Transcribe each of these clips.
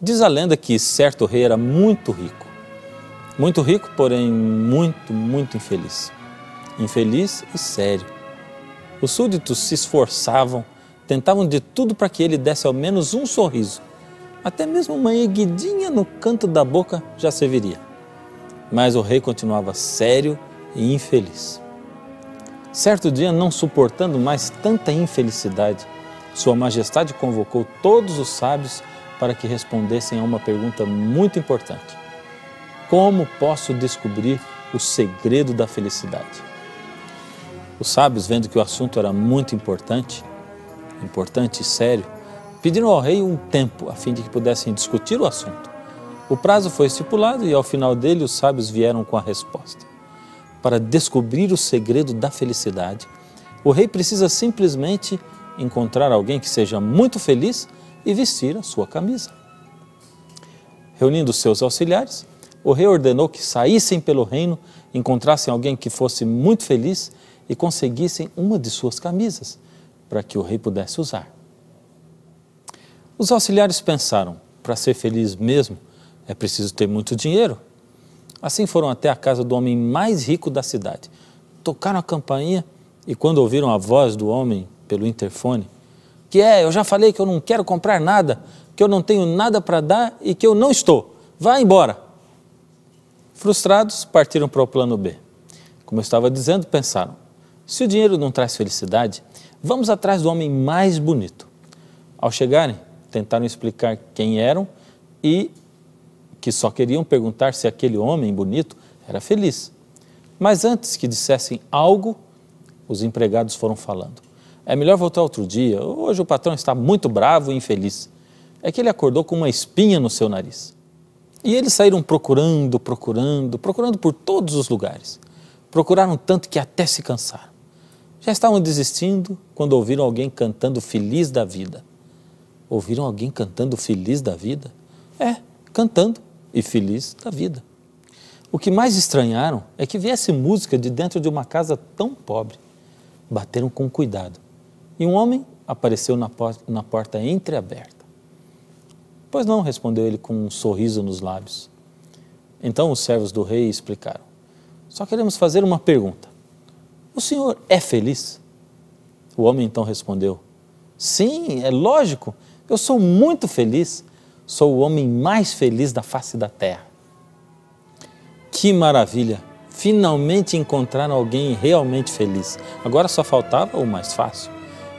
Diz a lenda que certo rei era muito rico, porém muito infeliz. Infeliz e sério. Os súditos se esforçavam, tentavam de tudo para que ele desse ao menos um sorriso. Até mesmo uma erguidinha no canto da boca já serviria. Mas o rei continuava sério e infeliz. Certo dia, não suportando mais tanta infelicidade, Sua Majestade convocou todos os sábios para que respondessem a uma pergunta muito importante. Como posso descobrir o segredo da felicidade? Os sábios, vendo que o assunto era muito importante e sério, pediram ao rei um tempo a fim de que pudessem discutir o assunto. O prazo foi estipulado e ao final dele os sábios vieram com a resposta. Para descobrir o segredo da felicidade, o rei precisa simplesmente encontrar alguém que seja muito feliz e vestir a sua camisa. Reunindo seus auxiliares, o rei ordenou que saíssem pelo reino, encontrassem alguém que fosse muito feliz e conseguissem uma de suas camisas, para que o rei pudesse usar. Os auxiliares pensaram, para ser feliz mesmo, é preciso ter muito dinheiro. Assim foram até a casa do homem mais rico da cidade. Tocaram a campainha e quando ouviram a voz do homem pelo interfone, eu já falei que eu não quero comprar nada, que eu não tenho nada para dar e que eu não estou. Vá embora. Frustrados, partiram para o plano B. Como eu estava dizendo, pensaram, se o dinheiro não traz felicidade, vamos atrás do homem mais bonito. Ao chegarem, tentaram explicar quem eram e que só queriam perguntar se aquele homem bonito era feliz. Mas antes que dissessem algo, os empregados foram falando. É melhor voltar outro dia, hoje o patrão está muito bravo e infeliz. É que ele acordou com uma espinha no seu nariz. E eles saíram procurando por todos os lugares. Procuraram tanto que até se cansaram. Já estavam desistindo quando ouviram alguém cantando Feliz da Vida. Ouviram alguém cantando Feliz da Vida? Cantando e feliz da vida. O que mais estranharam é que viesse música de dentro de uma casa tão pobre. Bateram com cuidado e um homem apareceu na porta entreaberta. Pois não, respondeu ele com um sorriso nos lábios. Então os servos do rei explicaram. Só queremos fazer uma pergunta. O senhor é feliz? O homem então respondeu. Sim, é lógico, eu sou muito feliz. Sou o homem mais feliz da face da terra. Que maravilha! Finalmente encontraram alguém realmente feliz. Agora só faltava o mais fácil.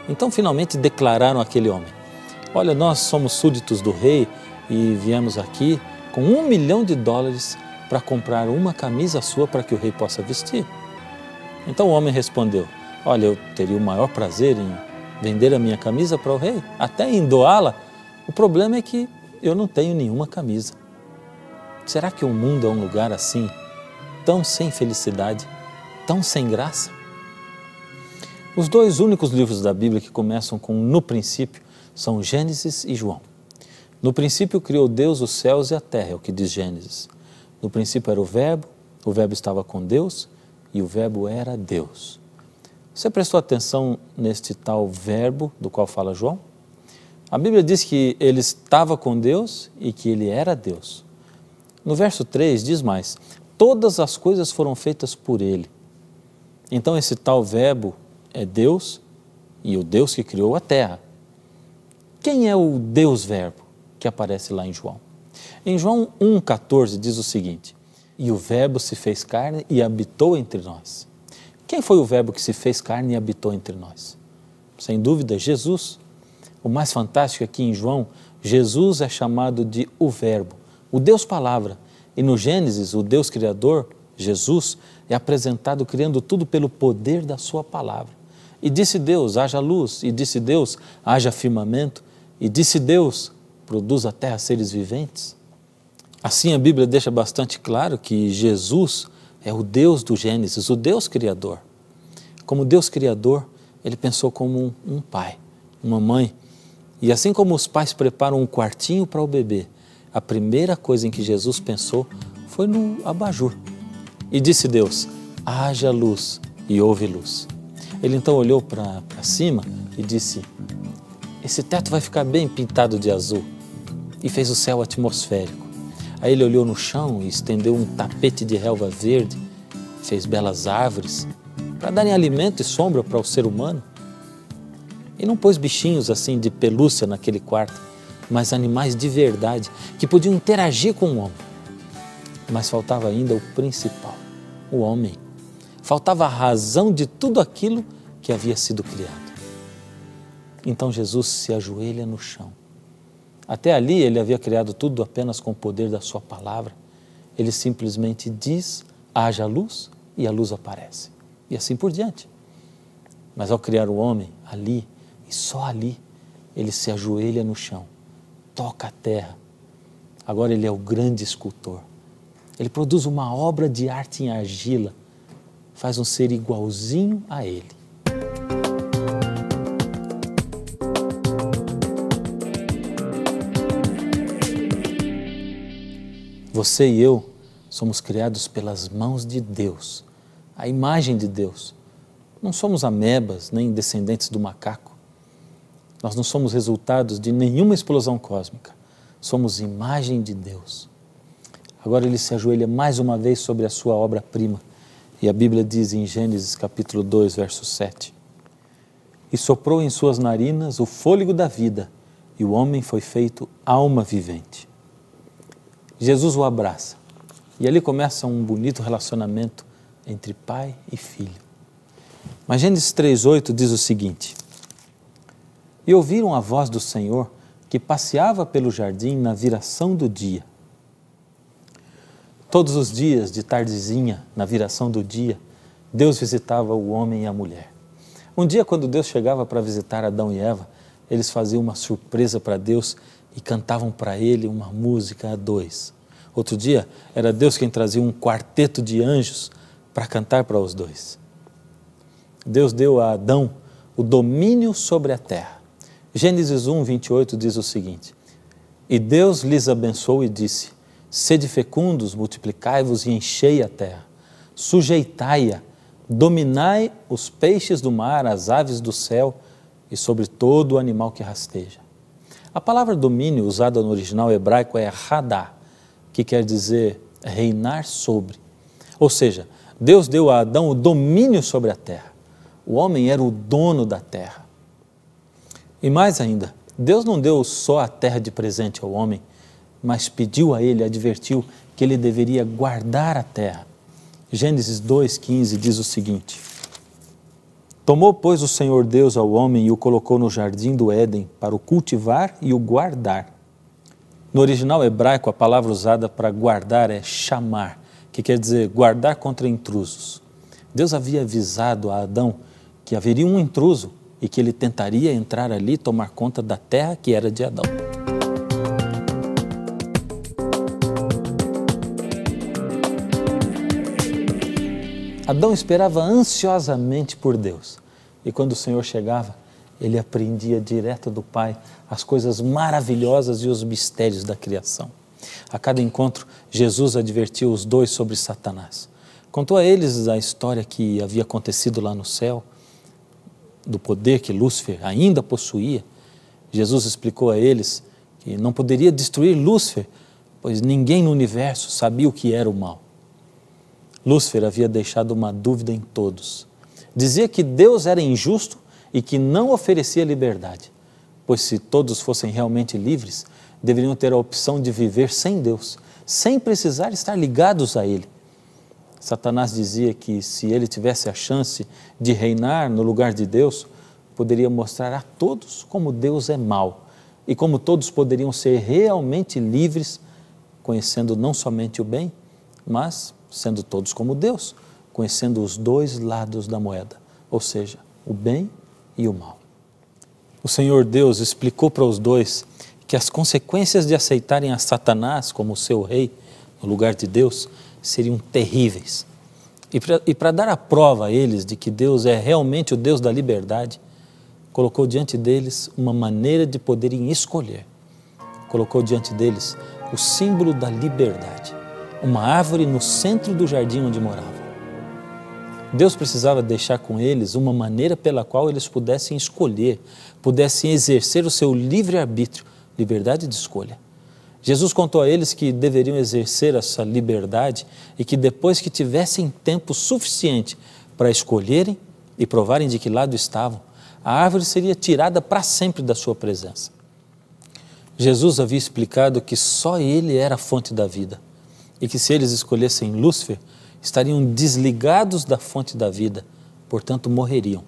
Então finalmente declararam àquele homem. Olha, nós somos súditos do rei e viemos aqui com $1 milhão para comprar uma camisa sua para que o rei possa vestir. Então o homem respondeu, olha, eu teria o maior prazer em vender a minha camisa para o rei, até em doá-la. O problema é que eu não tenho nenhuma camisa. Será que o mundo é um lugar assim, tão sem felicidade, tão sem graça? Os dois únicos livros da Bíblia que começam com no princípio são Gênesis e João. No princípio criou Deus os céus e a terra, é o que diz Gênesis. No princípio era o Verbo estava com Deus e o Verbo era Deus. Você prestou atenção neste tal Verbo do qual fala João? A Bíblia diz que ele estava com Deus e que ele era Deus. No verso 3 diz mais, todas as coisas foram feitas por ele. Então esse tal Verbo é Deus e o Deus que criou a terra. Quem é o Deus Verbo que aparece lá em João? Em João 1,14 diz o seguinte, e o Verbo se fez carne e habitou entre nós. Quem foi o Verbo que se fez carne e habitou entre nós? Sem dúvida, Jesus. O mais fantástico é que em João, Jesus é chamado de o Verbo, o Deus Palavra. E no Gênesis, o Deus Criador, Jesus, é apresentado criando tudo pelo poder da sua palavra. E disse Deus, haja luz, e disse Deus, haja firmamento, e disse Deus, produz a terra seres viventes. Assim a Bíblia deixa bastante claro que Jesus é o Deus do Gênesis, o Deus Criador. Como Deus Criador, ele pensou como um pai, uma mãe. E assim como os pais preparam um quartinho para o bebê, a primeira coisa em que Jesus pensou foi no abajur. E disse Deus, haja luz e houve luz. Ele então olhou para cima e disse, esse teto vai ficar bem pintado de azul. e fez o céu atmosférico. Aí ele olhou no chão e estendeu um tapete de relva verde, fez belas árvores para darem alimento e sombra para o ser humano. E não pôs bichinhos assim de pelúcia naquele quarto, mas animais de verdade que podiam interagir com o homem. Mas faltava ainda o principal, o homem. Faltava a razão de tudo aquilo que havia sido criado. Então Jesus se ajoelha no chão. Até ali ele havia criado tudo apenas com o poder da sua palavra. Ele simplesmente diz, haja luz, e a luz aparece. E assim por diante. Mas ao criar o homem, ali, e só ali, ele se ajoelha no chão, toca a terra. Agora ele é o grande escultor. Ele produz uma obra de arte em argila, faz um ser igualzinho a ele. Você e eu somos criados pelas mãos de Deus, a imagem de Deus. Não somos amebas, nem descendentes do macaco. Nós não somos resultados de nenhuma explosão cósmica. Somos imagem de Deus. Agora ele se ajoelha mais uma vez sobre a sua obra-prima. E a Bíblia diz em Gênesis capítulo 2, verso 7. E soprou em suas narinas o fôlego da vida, e o homem foi feito alma vivente. Jesus o abraça, e ali começa um bonito relacionamento entre pai e filho. Mas Gênesis 3,8 diz o seguinte: E ouviram a voz do Senhor que passeava pelo jardim na viração do dia. Todos os dias, de tardezinha, na viração do dia, Deus visitava o homem e a mulher. Um dia, quando Deus chegava para visitar Adão e Eva, eles faziam uma surpresa para Deus e cantavam para ele uma música a dois. Outro dia, era Deus quem trazia um quarteto de anjos para cantar para os dois. Deus deu a Adão o domínio sobre a terra. Gênesis 1, 28 diz o seguinte: E Deus lhes abençoou e disse: Sede fecundos, multiplicai-vos e enchei a terra, sujeitai-a, dominai os peixes do mar, as aves do céu e sobre todo o animal que rasteja. A palavra domínio usada no original hebraico é hadá, que quer dizer reinar sobre. Ou seja, Deus deu a Adão o domínio sobre a terra. O homem era o dono da terra. E mais ainda, Deus não deu só a terra de presente ao homem, mas pediu a ele, advertiu que ele deveria guardar a terra. Gênesis 2,15 diz o seguinte: Tomou, pois, o Senhor Deus ao homem e o colocou no jardim do Éden para o cultivar e o guardar. No original hebraico, a palavra usada para guardar é chamar, que quer dizer guardar contra intrusos. Deus havia avisado a Adão que haveria um intruso e que ele tentaria entrar ali e tomar conta da terra que era de Adão. Adão esperava ansiosamente por Deus, e quando o Senhor chegava, ele aprendia direto do Pai as coisas maravilhosas e os mistérios da criação. A cada encontro, Jesus advertiu os dois sobre Satanás. Contou a eles a história que havia acontecido lá no céu, do poder que Lúcifer ainda possuía. Jesus explicou a eles que não poderia destruir Lúcifer, pois ninguém no universo sabia o que era o mal. Lúcifer havia deixado uma dúvida em todos. Dizia que Deus era injusto e que não oferecia liberdade, pois se todos fossem realmente livres, deveriam ter a opção de viver sem Deus, sem precisar estar ligados a Ele. Satanás dizia que se ele tivesse a chance de reinar no lugar de Deus, poderia mostrar a todos como Deus é mau e como todos poderiam ser realmente livres, conhecendo não somente o bem, mas sendo todos como Deus, conhecendo os dois lados da moeda, ou seja, o bem e o mal. O Senhor Deus explicou para os dois que as consequências de aceitarem a Satanás como seu rei no lugar de Deus seriam terríveis. E para dar a prova a eles de que Deus é realmente o Deus da liberdade, colocou diante deles uma maneira de poderem escolher. Colocou diante deles o símbolo da liberdade, uma árvore no centro do jardim onde morava. Deus precisava deixar com eles uma maneira pela qual eles pudessem escolher, pudessem exercer o seu livre-arbítrio, liberdade de escolha. Jesus contou a eles que deveriam exercer essa liberdade e que depois que tivessem tempo suficiente para escolherem e provarem de que lado estavam, a árvore seria tirada para sempre da sua presença. Jesus havia explicado que só Ele era a fonte da vida e que se eles escolhessem Lúcifer, estariam desligados da fonte da vida, portanto morreriam.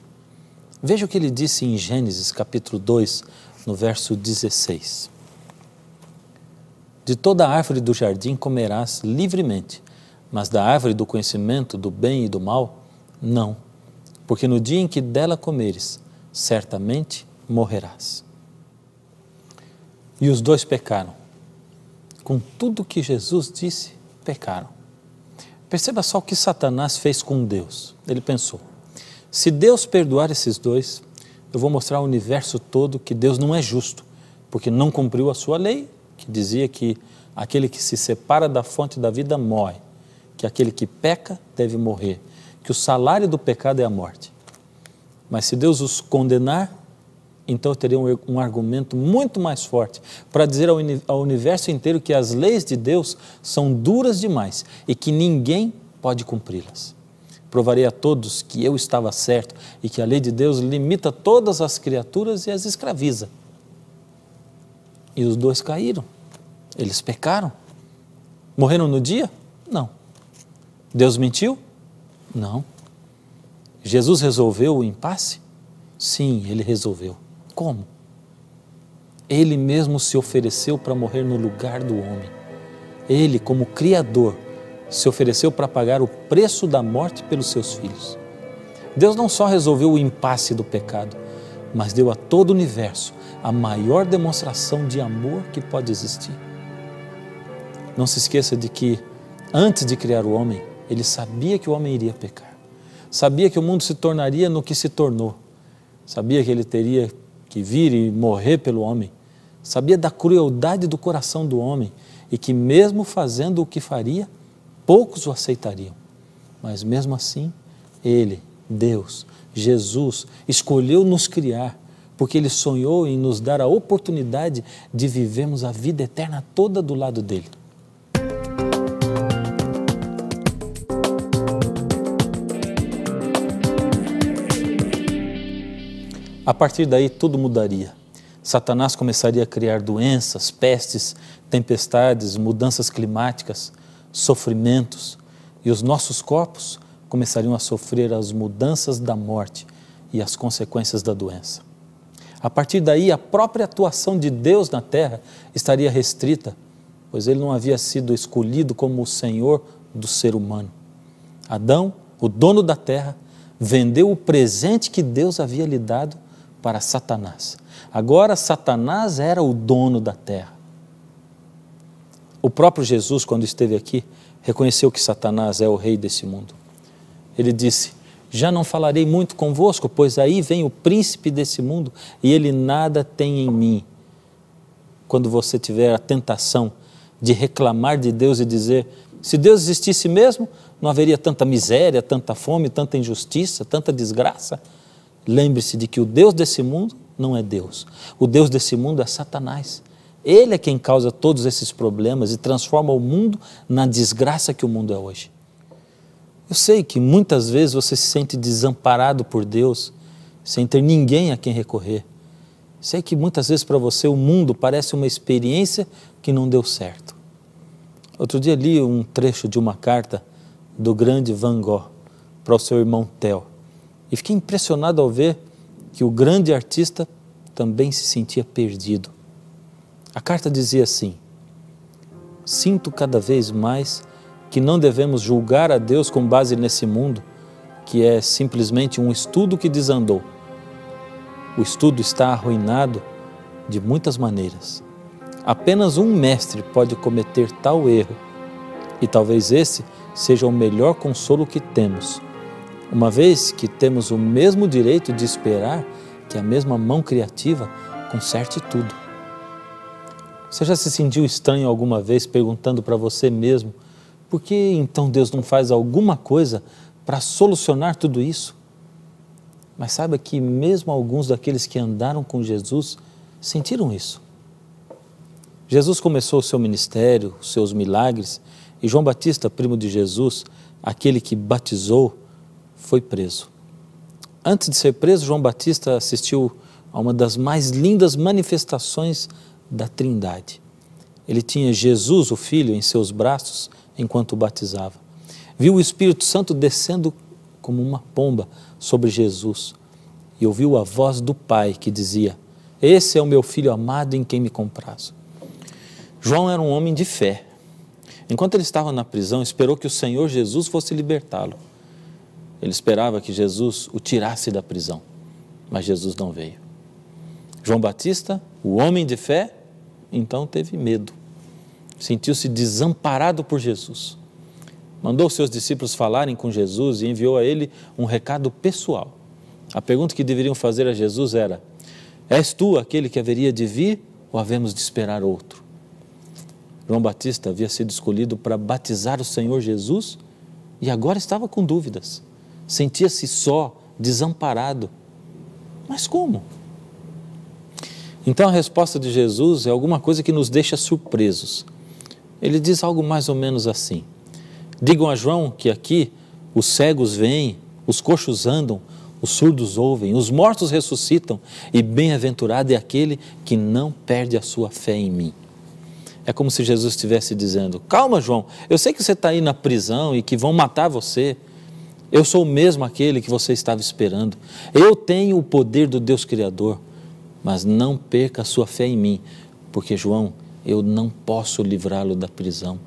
Veja o que ele disse em Gênesis capítulo 2, no verso 16. De toda árvore do jardim comerás livremente, mas da árvore do conhecimento do bem e do mal, não, porque no dia em que dela comeres, certamente morrerás. E os dois pecaram. Com tudo que Jesus disse, pecaram. Perceba só o que Satanás fez com Deus. Ele pensou, se Deus perdoar esses dois, eu vou mostrar ao universo todo que Deus não é justo, porque não cumpriu a sua lei, que dizia que aquele que se separa da fonte da vida morre, que aquele que peca deve morrer, que o salário do pecado é a morte. Mas se Deus os condenar, então eu teria um argumento muito mais forte para dizer ao universo inteiro que as leis de Deus são duras demais e que ninguém pode cumpri-las. Provarei a todos que eu estava certo e que a lei de Deus limita todas as criaturas e as escraviza. E os dois caíram, eles pecaram. Morreram no dia? Não. Deus mentiu? Não. Jesus resolveu o impasse? Sim, Ele resolveu. Como? Ele mesmo se ofereceu para morrer no lugar do homem. Ele, como Criador, se ofereceu para pagar o preço da morte pelos seus filhos. Deus não só resolveu o impasse do pecado, mas deu a todo o universo a maior demonstração de amor que pode existir. Não se esqueça de que, antes de criar o homem, Ele sabia que o homem iria pecar. Sabia que o mundo se tornaria no que se tornou. Sabia que Ele teria que vir e morrer pelo homem. Sabia da crueldade do coração do homem e que mesmo fazendo o que faria, poucos o aceitariam. Mas mesmo assim, Ele, Deus, Jesus, escolheu nos criar, porque Ele sonhou em nos dar a oportunidade de vivermos a vida eterna toda do lado dEle. A partir daí tudo mudaria. Satanás começaria a criar doenças, pestes, tempestades, mudanças climáticas, sofrimentos, e os nossos corpos começariam a sofrer as mudanças da morte e as consequências da doença. A partir daí, a própria atuação de Deus na terra estaria restrita, pois Ele não havia sido escolhido como o Senhor do ser humano. Adão, o dono da terra, vendeu o presente que Deus havia lhe dado para Satanás. Agora Satanás era o dono da terra. O próprio Jesus, quando esteve aqui, reconheceu que Satanás é o rei desse mundo. Ele disse, já não falarei muito convosco, pois aí vem o príncipe desse mundo e ele nada tem em mim. Quando você tiver a tentação de reclamar de Deus e dizer, se Deus existisse mesmo, não haveria tanta miséria, tanta fome, tanta injustiça, tanta desgraça. Lembre-se de que o Deus desse mundo não é Deus. O Deus desse mundo é Satanás. Ele é quem causa todos esses problemas e transforma o mundo na desgraça que o mundo é hoje. Eu sei que muitas vezes você se sente desamparado por Deus, sem ter ninguém a quem recorrer. Sei que muitas vezes para você o mundo parece uma experiência que não deu certo. Outro dia li um trecho de uma carta do grande Van Gogh para o seu irmão Theo. E fiquei impressionado ao ver que o grande artista também se sentia perdido. A carta dizia assim, sinto cada vez mais que não devemos julgar a Deus com base nesse mundo, que é simplesmente um estudo que desandou. O estudo está arruinado de muitas maneiras. Apenas um mestre pode cometer tal erro, e talvez esse seja o melhor consolo que temos, uma vez que temos o mesmo direito de esperar que a mesma mão criativa conserte tudo. Você já se sentiu estranho alguma vez perguntando para você mesmo, por que então Deus não faz alguma coisa para solucionar tudo isso? Mas saiba que mesmo alguns daqueles que andaram com Jesus sentiram isso. Jesus começou o seu ministério, os seus milagres, e João Batista, primo de Jesus, aquele que batizou, foi preso. Antes de ser preso, João Batista assistiu a uma das mais lindas manifestações da Trindade. Ele tinha Jesus, o Filho, em seus braços enquanto o batizava. Viu o Espírito Santo descendo como uma pomba sobre Jesus e ouviu a voz do Pai que dizia: esse é o meu Filho amado em quem me comprazo. João era um homem de fé. Enquanto ele estava na prisão, esperou que o Senhor Jesus fosse libertá-lo. Ele esperava que Jesus o tirasse da prisão, mas Jesus não veio. João Batista, o homem de fé, então teve medo. Sentiu-se desamparado por Jesus. Mandou seus discípulos falarem com Jesus e enviou a ele um recado pessoal. A pergunta que deveriam fazer a Jesus era: és tu aquele que haveria de vir ou havemos de esperar outro? João Batista havia sido escolhido para batizar o Senhor Jesus e agora estava com dúvidas. Sentia-se só, desamparado. Mas como? Então a resposta de Jesus é alguma coisa que nos deixa surpresos. Ele diz algo mais ou menos assim: digam a João que aqui os cegos veem, os coxos andam, os surdos ouvem, os mortos ressuscitam e bem-aventurado é aquele que não perde a sua fé em mim. É como se Jesus estivesse dizendo: calma, João, eu sei que você está aí na prisão e que vão matar você. Eu sou o mesmo aquele que você estava esperando. Eu tenho o poder do Deus Criador, mas não perca a sua fé em mim, porque, João, eu não posso livrá-lo da prisão.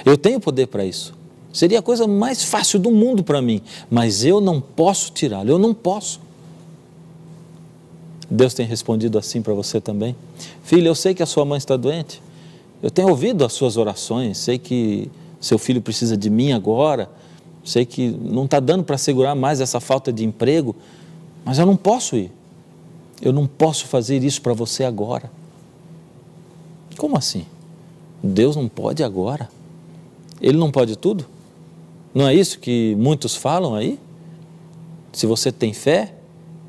Eu tenho poder para isso. Seria a coisa mais fácil do mundo para mim, mas eu não posso tirá-lo, eu não posso. Deus tem respondido assim para você também. Filho, eu sei que a sua mãe está doente. Eu tenho ouvido as suas orações, sei que seu filho precisa de mim agora, sei que não está dando para segurar mais essa falta de emprego, mas eu não posso ir. Eu não posso fazer isso para você agora. Como assim? Deus não pode agora? Ele não pode tudo? Não é isso que muitos falam aí? Se você tem fé,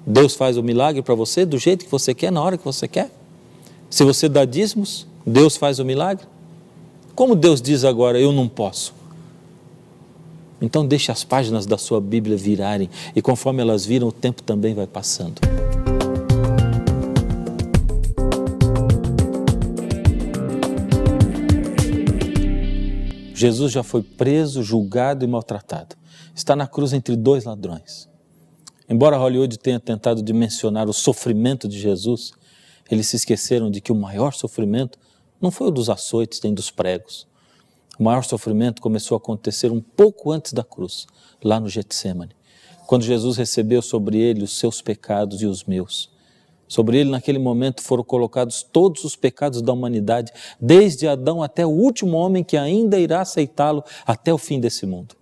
Deus faz o milagre para você do jeito que você quer, na hora que você quer. Se você dá dízimos, Deus faz o milagre. Como Deus diz agora, eu não posso? Então deixe as páginas da sua Bíblia virarem e conforme elas viram, o tempo também vai passando. Jesus já foi preso, julgado e maltratado. Está na cruz entre dois ladrões. Embora Hollywood tenha tentado dimensionar o sofrimento de Jesus, eles se esqueceram de que o maior sofrimento não foi o dos açoites nem dos pregos. O maior sofrimento começou a acontecer um pouco antes da cruz, lá no Getsêmani, quando Jesus recebeu sobre ele os seus pecados e os meus. Sobre ele, naquele momento, foram colocados todos os pecados da humanidade, desde Adão até o último homem que ainda irá aceitá-lo até o fim desse mundo.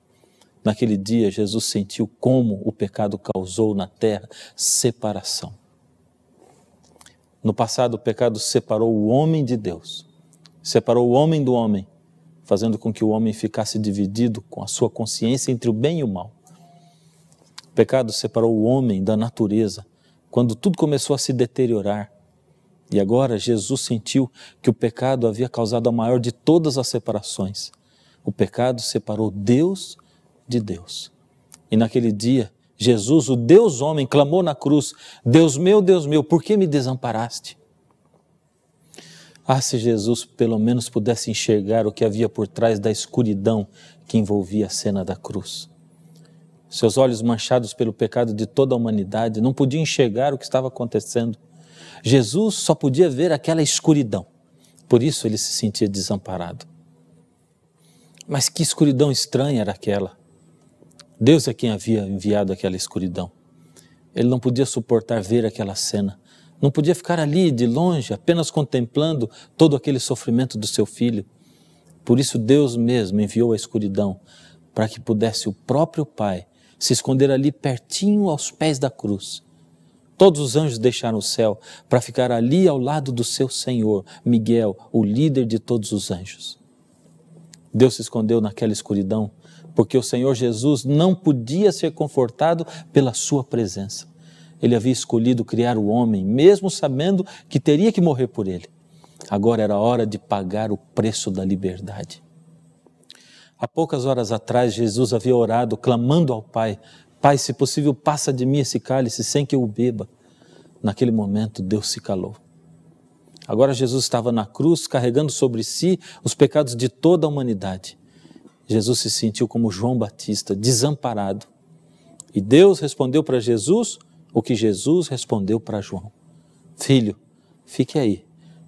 Naquele dia, Jesus sentiu como o pecado causou na terra separação. No passado, o pecado separou o homem de Deus, separou o homem do homem, fazendo com que o homem ficasse dividido com a sua consciência entre o bem e o mal. O pecado separou o homem da natureza, quando tudo começou a se deteriorar. E agora Jesus sentiu que o pecado havia causado a maior de todas as separações. O pecado separou Deus de Deus. E naquele dia, Jesus, o Deus homem, clamou na cruz: Deus meu, por que me desamparaste? Ah, se Jesus pelo menos pudesse enxergar o que havia por trás da escuridão que envolvia a cena da cruz. Seus olhos manchados pelo pecado de toda a humanidade não podiam enxergar o que estava acontecendo. Jesus só podia ver aquela escuridão. Por isso ele se sentia desamparado. Mas que escuridão estranha era aquela. Deus é quem havia enviado aquela escuridão. Ele não podia suportar ver aquela cena. Não podia ficar ali de longe, apenas contemplando todo aquele sofrimento do seu filho. Por isso Deus mesmo enviou a escuridão, para que pudesse o próprio Pai se esconder ali pertinho aos pés da cruz. Todos os anjos deixaram o céu para ficar ali ao lado do seu Senhor, Miguel, o líder de todos os anjos. Deus se escondeu naquela escuridão, porque o Senhor Jesus não podia ser confortado pela sua presença. Ele havia escolhido criar o homem, mesmo sabendo que teria que morrer por ele. Agora era hora de pagar o preço da liberdade. Há poucas horas atrás, Jesus havia orado, clamando ao Pai: Pai, se possível, passa de mim esse cálice sem que eu o beba. Naquele momento, Deus se calou. Agora Jesus estava na cruz, carregando sobre si os pecados de toda a humanidade. Jesus se sentiu como João Batista, desamparado. E Deus respondeu para Jesus o que Jesus respondeu para João: Filho, fique aí,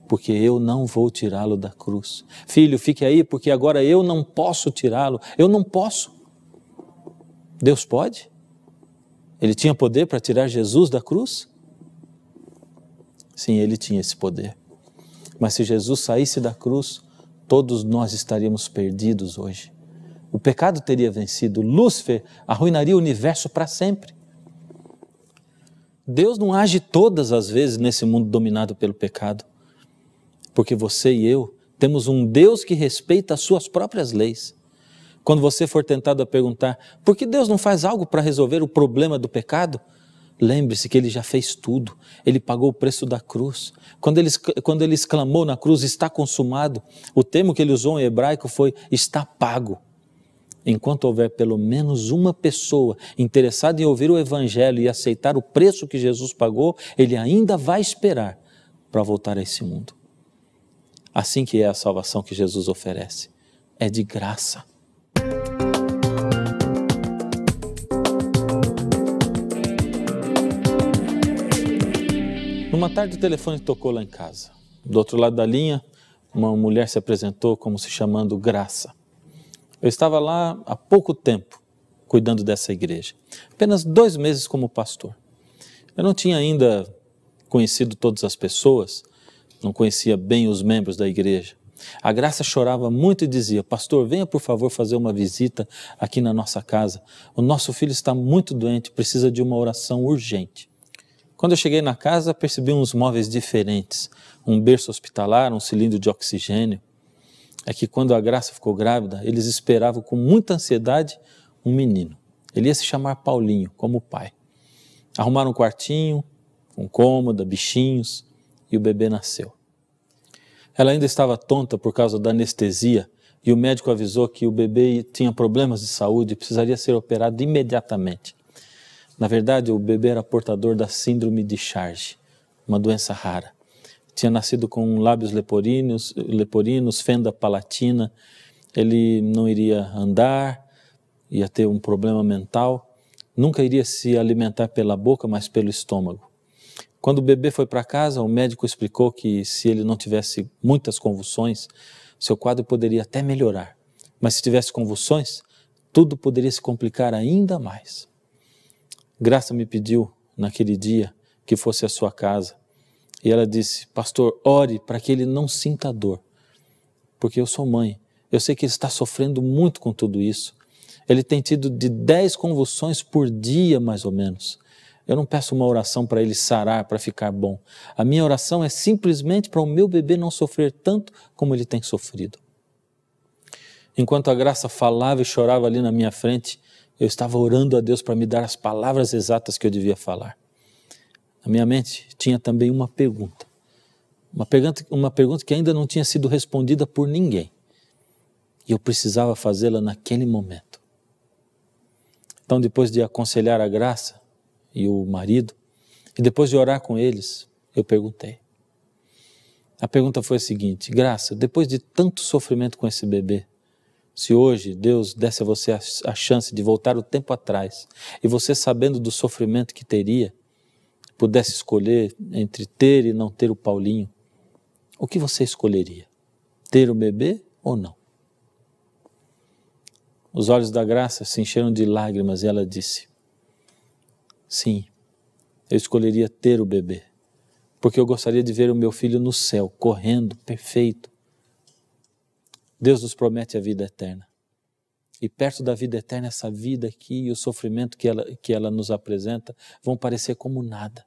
porque eu não vou tirá-lo da cruz. Filho, fique aí, porque agora eu não posso tirá-lo. Eu não posso. Deus pode? Ele tinha poder para tirar Jesus da cruz? Sim, ele tinha esse poder. Mas se Jesus saísse da cruz, todos nós estaríamos perdidos hoje. O pecado teria vencido, Lúcifer arruinaria o universo para sempre. Deus não age todas as vezes nesse mundo dominado pelo pecado, porque você e eu temos um Deus que respeita as suas próprias leis. Quando você for tentado a perguntar, por que Deus não faz algo para resolver o problema do pecado? Lembre-se que Ele já fez tudo, Ele pagou o preço da cruz. Quando ele exclamou na cruz, está consumado, o termo que Ele usou em hebraico foi, está pago. Enquanto houver pelo menos uma pessoa interessada em ouvir o Evangelho e aceitar o preço que Jesus pagou, Ele ainda vai esperar para voltar a esse mundo. Assim que é a salvação que Jesus oferece, é de graça. Numa tarde o telefone tocou lá em casa. Do outro lado da linha, uma mulher se apresentou como se chamando Graça. Eu estava lá há pouco tempo, cuidando dessa igreja. Apenas 2 meses como pastor. Eu não tinha ainda conhecido todas as pessoas, não conhecia bem os membros da igreja. A Graça chorava muito e dizia: Pastor, venha por favor fazer uma visita aqui na nossa casa. O nosso filho está muito doente, precisa de uma oração urgente. Quando eu cheguei na casa, percebi uns móveis diferentes, um berço hospitalar, um cilindro de oxigênio. É que quando a Graça ficou grávida, eles esperavam com muita ansiedade um menino. Ele ia se chamar Paulinho, como o pai. Arrumaram um quartinho, com cômoda, bichinhos, e o bebê nasceu. Ela ainda estava tonta por causa da anestesia, e o médico avisou que o bebê tinha problemas de saúde e precisaria ser operado imediatamente. Na verdade, o bebê era portador da síndrome de Charge, uma doença rara. Tinha nascido com lábios leporinos, fenda palatina, ele não iria andar, ia ter um problema mental, nunca iria se alimentar pela boca, mas pelo estômago. Quando o bebê foi para casa, o médico explicou que se ele não tivesse muitas convulsões, seu quadro poderia até melhorar. Mas se tivesse convulsões, tudo poderia se complicar ainda mais. Graça me pediu, naquele dia, que fosse à sua casa. E ela disse: Pastor, ore para que ele não sinta dor. Porque eu sou mãe, eu sei que ele está sofrendo muito com tudo isso. Ele tem tido de 10 convulsões por dia, mais ou menos. Eu não peço uma oração para ele sarar, para ficar bom. A minha oração é simplesmente para o meu bebê não sofrer tanto como ele tem sofrido. Enquanto a Graça falava e chorava ali na minha frente, eu estava orando a Deus para me dar as palavras exatas que eu devia falar. Na minha mente tinha também uma pergunta que ainda não tinha sido respondida por ninguém. E eu precisava fazê-la naquele momento. Então, depois de aconselhar a Graça e o marido, e depois de orar com eles, eu perguntei. A pergunta foi a seguinte: Graça, depois de tanto sofrimento com esse bebê, se hoje Deus desse a você a chance de voltar o tempo atrás, e você, sabendo do sofrimento que teria, pudesse escolher entre ter e não ter o Paulinho, o que você escolheria? Ter o bebê ou não? Os olhos da Graça se encheram de lágrimas e ela disse: sim, eu escolheria ter o bebê, porque eu gostaria de ver o meu filho no céu, correndo, perfeito. Deus nos promete a vida eterna. E perto da vida eterna, essa vida aqui e o sofrimento que ela nos apresenta vão parecer como nada.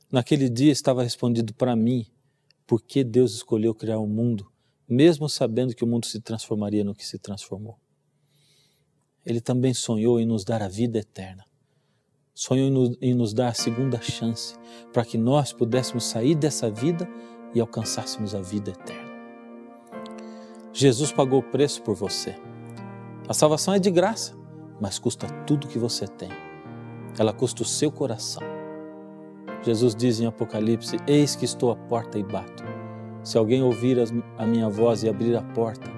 Naquele dia estava respondido para mim por que Deus escolheu criar o mundo, mesmo sabendo que o mundo se transformaria no que se transformou. Ele também sonhou em nos dar a vida eterna. Sonhou em nos dar a segunda chance, para que nós pudéssemos sair dessa vida e alcançássemos a vida eterna. Jesus pagou o preço por você. A salvação é de graça, mas custa tudo que você tem. Ela custa o seu coração. Jesus diz em Apocalipse: eis que estou à porta e bato. Se alguém ouvir a minha voz e abrir a porta,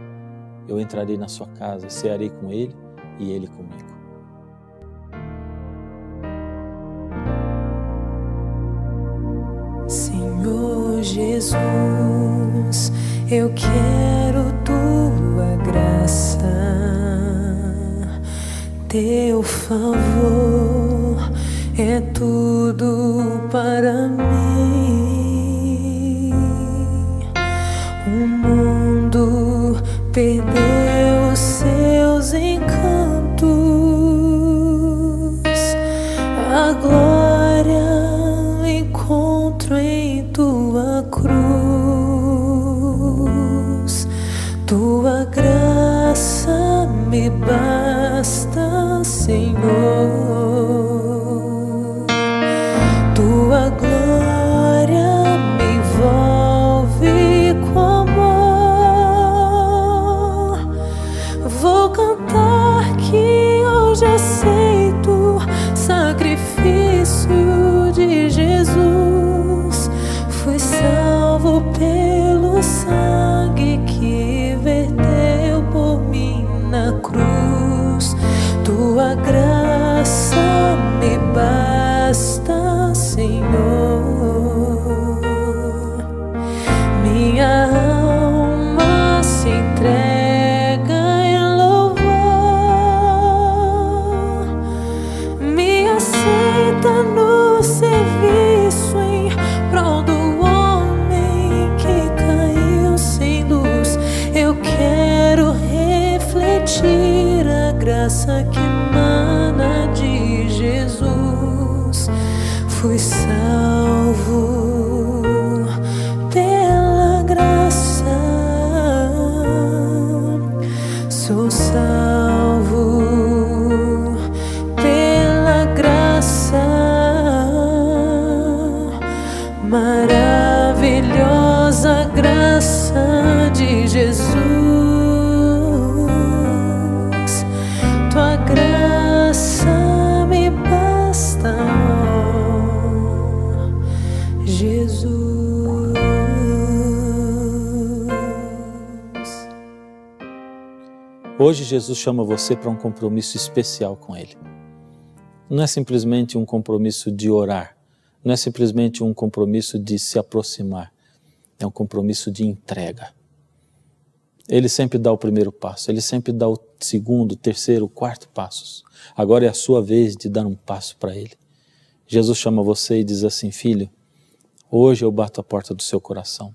eu entrarei na sua casa, cearei com ele e ele comigo. Senhor Jesus, eu quero tua graça, teu favor é tudo para mim. O mundo perdeu os seus encantos, a glória encontro em tua cruz. Tua graça me basta, Senhor. Tua glória me envolve com amor. Vou cantar que hoje aceito sacrifício de Jesus. Fui salvo pelo sangue que verteu por mim na cruz. Tua graça me basta, Senhor. Minha alma se entrega em louvor. Me aceita no serviço em prol do homem que caiu sem luz. Eu quero refletir a graça que emana de Jesus. Fui salvo pela graça, sou salvo pela graça, maravilhosa graça de Jesus. Tua graça me basta, ó Jesus. Hoje Jesus chama você para um compromisso especial com Ele. Não é simplesmente um compromisso de orar, não é simplesmente um compromisso de se aproximar, é um compromisso de entrega. Ele sempre dá o primeiro passo, Ele sempre dá o segundo, terceiro, quarto passos. Agora é a sua vez de dar um passo para Ele. Jesus chama você e diz assim: filho, hoje eu bato a porta do seu coração.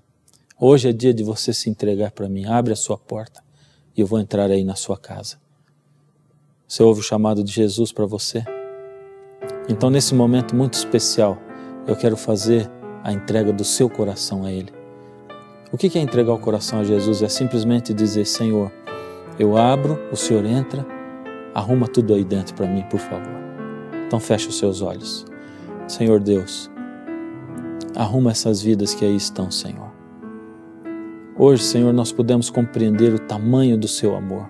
Hoje é dia de você se entregar para mim. Abre a sua porta e eu vou entrar aí na sua casa. Você ouve o chamado de Jesus para você? Então, nesse momento muito especial, eu quero fazer a entrega do seu coração a Ele. O que é entregar o coração a Jesus? É simplesmente dizer: Senhor, eu abro, o Senhor entra, arruma tudo aí dentro para mim, por favor. Então feche os seus olhos. Senhor Deus, arruma essas vidas que aí estão, Senhor. Hoje, Senhor, nós podemos compreender o tamanho do seu amor,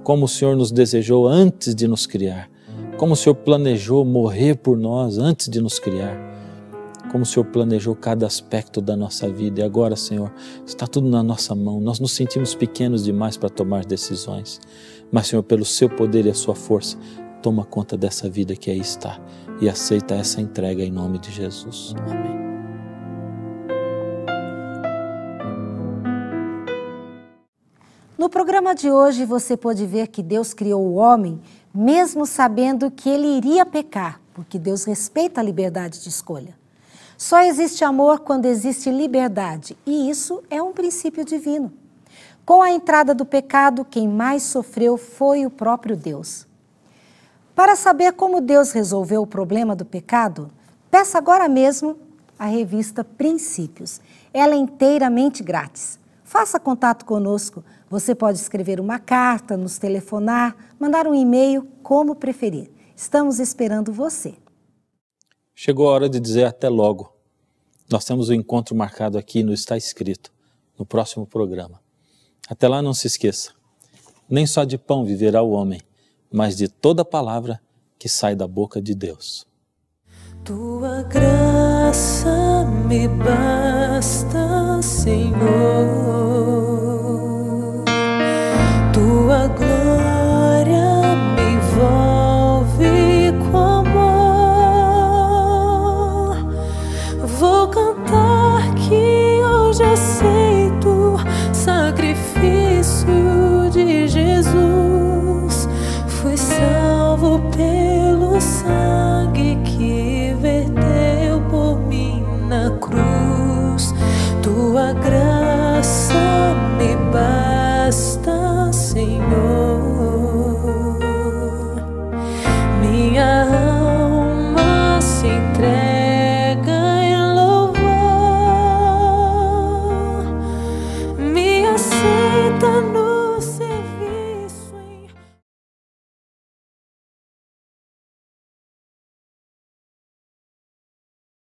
como o Senhor nos desejou antes de nos criar, como o Senhor planejou morrer por nós antes de nos criar, como o Senhor planejou cada aspecto da nossa vida. E agora, Senhor, está tudo na nossa mão. Nós nos sentimos pequenos demais para tomar decisões, mas, Senhor, pelo seu poder e a sua força, toma conta dessa vida que aí está e aceita essa entrega em nome de Jesus. Amém. No programa de hoje você pôde ver que Deus criou o homem mesmo sabendo que ele iria pecar, porque Deus respeita a liberdade de escolha. Só existe amor quando existe liberdade, e isso é um princípio divino. Com a entrada do pecado, quem mais sofreu foi o próprio Deus. Para saber como Deus resolveu o problema do pecado, peça agora mesmo a revista Princípios. Ela é inteiramente grátis. Faça contato conosco. Você pode escrever uma carta, nos telefonar, mandar um e-mail, como preferir. Estamos esperando você. Chegou a hora de dizer até logo. Nós temos o encontro marcado aqui no Está Escrito, no próximo programa. Até lá, não se esqueça, nem só de pão viverá o homem, mas de toda palavra que sai da boca de Deus. Tua graça me basta, Senhor. Tua glória me envolve com amor. Vou cantar que hoje aceito sacrifício de Jesus. Fui salvo pelo sangue que verteu por mim na cruz. Tua graça me basta,